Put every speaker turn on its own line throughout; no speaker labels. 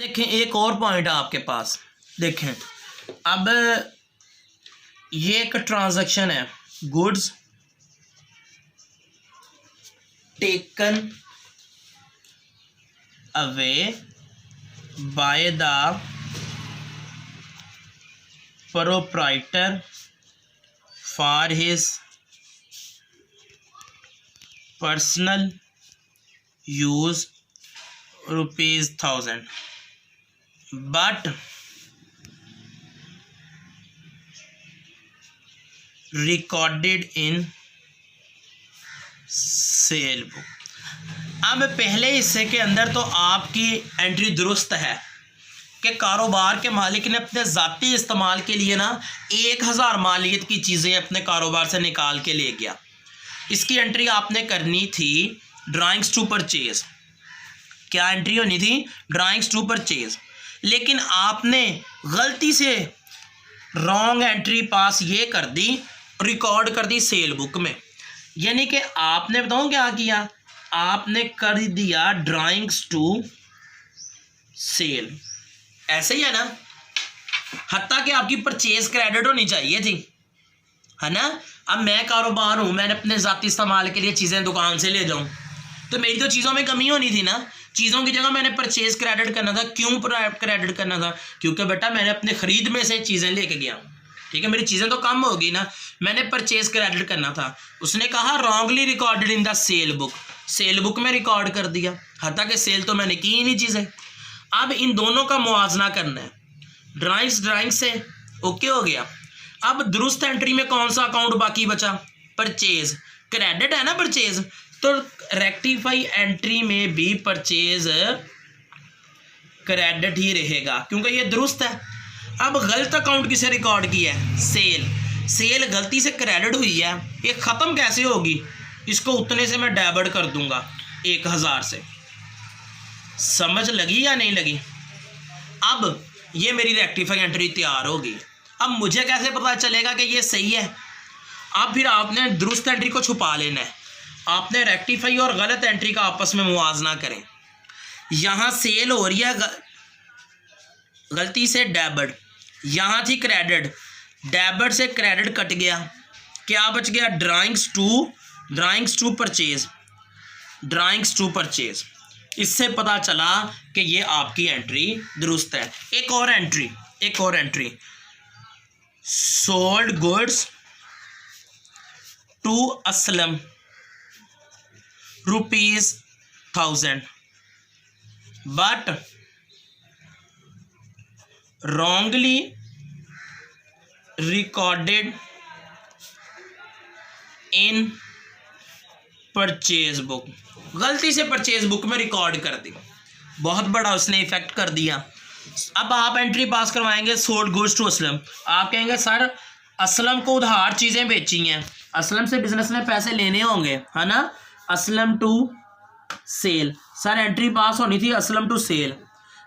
देखें एक और पॉइंट है आपके पास। देखें अब ये एक ट्रांजैक्शन है, goods taken away by the proprietor for his personal use ₹1000 but recorded in cell book. अब पहले हिस्से के अंदर तो आपकी एंट्री दुरुस्त है कि कारोबार के मालिक ने अपने ज़ाती इस्तेमाल के लिए ना 1000 मालियत की चीज़ें अपने कारोबार से निकाल के ले गया। इसकी एंट्री आपने करनी थी ड्राइंग्स टू परचेज। क्या एंट्री होनी थी? Drawings to purchase. लेकिन आपने गलती से रॉन्ग एंट्री पास ये कर दी, रिकॉर्ड कर दी सेल बुक में। यानी कि आपने बताऊँ क्या किया, आपने कर दिया ड्राइंग्स टू सेल। ऐसे ही है ना, हत्ता कि आपकी परचेज क्रेडिट होनी चाहिए थी, है ना। अब मैं कारोबार हूँ, मैंने अपने ज़ाती इस्तेमाल के लिए चीज़ें दुकान से ले जाऊँ तो मेरी तो चीज़ों में कमी होनी थी ना। चीज़ों की जगह मैंने परचेज क्रेडिट करना था। क्यों क्रेडिट करना था? क्योंकि बेटा मैंने अपने ख़रीद में से चीज़ें लेके गया हूँ, ठीक है, मेरी चीज़ें तो कम होगी ना, मैंने परचेज क्रेडिट करना था। उसने कहा wrongly recorded in the cell book, cell book में रिकॉर्ड कर दिया, हालांकि सेल तो मैंने की ही नहीं चीज़ें। अब इन दोनों का मुआवजा करना है। ड्राइंग से ओके हो गया। अब दुरुस्त एंट्री में कौन सा अकाउंट बाकी बचा? परचेज। क्रेडिट है ना परचेज, तो रेक्टिफाई एंट्री में भी परचेज क्रेडिट ही रहेगा क्योंकि ये दुरुस्त है। अब गलत अकाउंट किसे रिकॉर्ड किया है? सेल। सेल गलती से क्रेडिट हुई है, ये ख़त्म कैसे होगी? इसको उतने से मैं डेबिट कर दूंगा 1000 से। समझ लगी या नहीं लगी? अब ये मेरी रेक्टिफाई एंट्री तैयार होगी। अब मुझे कैसे पता चलेगा कि ये सही है? अब फिर आपने दुरुस्त एंट्री को छुपा लेना है। आपने रेक्टिफाई और गलत एंट्री का आपस में मुआवजा करें। यहाँ सेल हो रही है गलती से डेबिट, यहाँ थी क्रेडिट, डेबिट से क्रेडिट कट गया, क्या बच गया? Drawings to purchase. Drawings to purchase, इससे पता चला कि ये आपकी एंट्री दुरुस्त है। एक और entry sold goods to Aslam ₹1000 but wrongly recorded in purchase book. गलती से परचेज बुक में रिकॉर्ड कर दी, बहुत बड़ा उसने इफेक्ट कर दिया। अब आप एंट्री पास करवाएंगे सोल्ड गुड्स टू असलम। आप कहेंगे सर असलम को उधार चीज़ें बेची हैं, असलम से बिजनेस में पैसे लेने होंगे, है ना। Aslam to sale, sir entry pass होनी थी असलम टू सेल।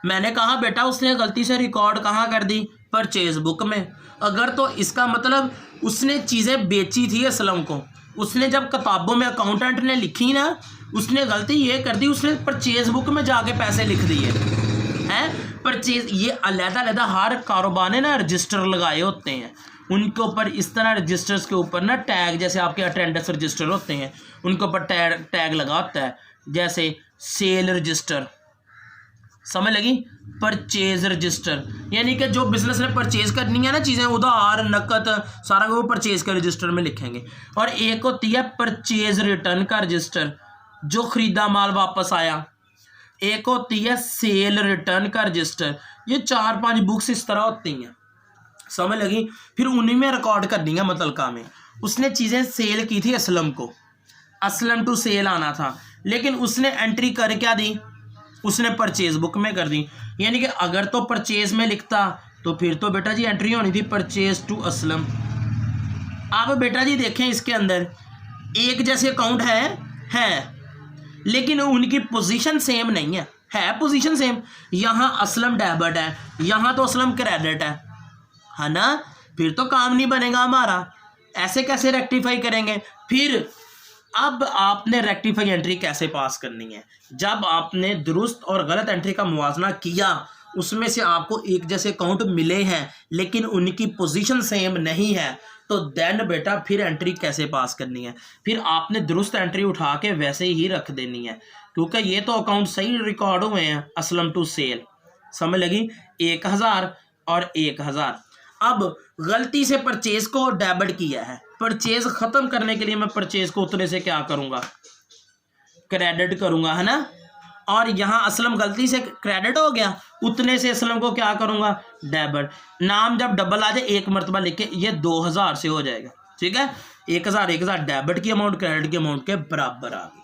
मैंने कहा बेटा उसने गलती से रिकॉर्ड कहाँ कर दी? परचेज बुक में। अगर तो इसका मतलब उसने चीज़ें बेची थी असलम को, उसने जब किताबों में अकाउंटेंट ने लिखी ना, उसने गलती ये कर दी, उसने परचेज बुक में जाके पैसे लिख दिए हैं। परचेज ये अलग-अलग हर कारोबार ने ना रजिस्टर लगाए होते हैं, उनके ऊपर इस तरह रजिस्टर्स के ऊपर ना टैग, जैसे आपके अटेंडेंस रजिस्टर होते हैं उनके ऊपर टैग लगा होता है, जैसे सेल रजिस्टर, समझ लगी? परचेज रजिस्टर, यानी कि जो बिजनेस ने परचेज करनी है ना चीज़ें, उधार नकद सारा वो परचेज के रजिस्टर में लिखेंगे। और एक होती है परचेज रिटर्न का रजिस्टर, जो ख़रीदा माल वापस आया। एक होती है सेल रिटर्न का रजिस्टर। ये 4-5 बुक्स इस तरह होती हैं, समझ लगी? फिर उन्हीं में रिकॉर्ड करनी है मुतलका में। उसने चीज़ें सेल की थी असलम को, असलम टू सेल आना था, लेकिन उसने एंट्री कर क्या दी? उसने परचेज बुक में कर दी। यानी कि अगर तो परचेज में लिखता तो फिर तो बेटा जी एंट्री होनी थी परचेज टू असलम। अब बेटा जी देखें इसके अंदर एक जैसे अकाउंट है लेकिन उनकी पोजीशन सेम नहीं है पोजीशन सेम। यहाँ असलम डेबिट है, यहाँ तो असलम क्रेडिट है ना। फिर तो काम नहीं बनेगा हमारा। ऐसे कैसे रेक्टिफाई करेंगे? फिर अब आपने रेक्टिफाई एंट्री कैसे पास करनी है? जब आपने दुरुस्त और गलत एंट्री का मुवाजना किया, उसमें से आपको एक जैसे अकाउंट मिले हैं लेकिन उनकी पोजीशन सेम नहीं है, तो देन बेटा फिर एंट्री कैसे पास करनी है? फिर आपने दुरुस्त एंट्री उठा के वैसे ही रख देनी है, क्योंकि ये तो अकाउंट सही रिकॉर्ड हुए हैं असलम टू सेल। समझ लगी? 1000 और 1000। अब गलती से परचेज को डेबिट किया है, परचेज खत्म करने के लिए मैं परचेज को उतने से क्या करूंगा? क्रेडिट करूंगा, है ना। और यहाँ असलम गलती से क्रेडिट हो गया, उतने से असलम को क्या करूंगा? डेबिट। नाम जब डबल आ जाए एक मरतबा लिख के, ये 2000 से हो जाएगा, ठीक है। 1000 डेबिट की अमाउंट क्रेडिट की अमाउंट के बराबर आ गई।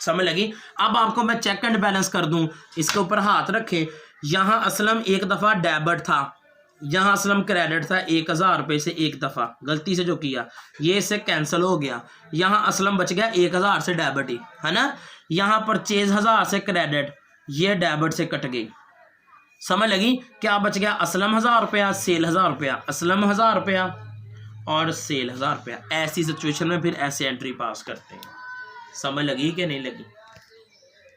समझ लगी? अब आपको मैं चेक एंड बैलेंस कर दूं, इसके ऊपर हाथ रखे। यहाँ असलम एक दफ़ा डेबिट था, यहाँ असलम क्रेडिट था 1000 रुपये से एक दफ़ा गलती से जो किया, ये इससे कैंसिल हो गया। यहाँ असलम बच गया 1000 से डेबिट ही, है ना। यहाँ परचेज 1000 से क्रेडिट, ये डेबिट से कट गई। समझ लगी? क्या बच गया? असलम 1000 रुपया, सेल 1000 रुपया, असलम 1000 रुपया और सेल 1000 रुपया। ऐसी सिचुएशन में फिर ऐसे एंट्री पास करते हैं। समझ लगी कि नहीं लगी?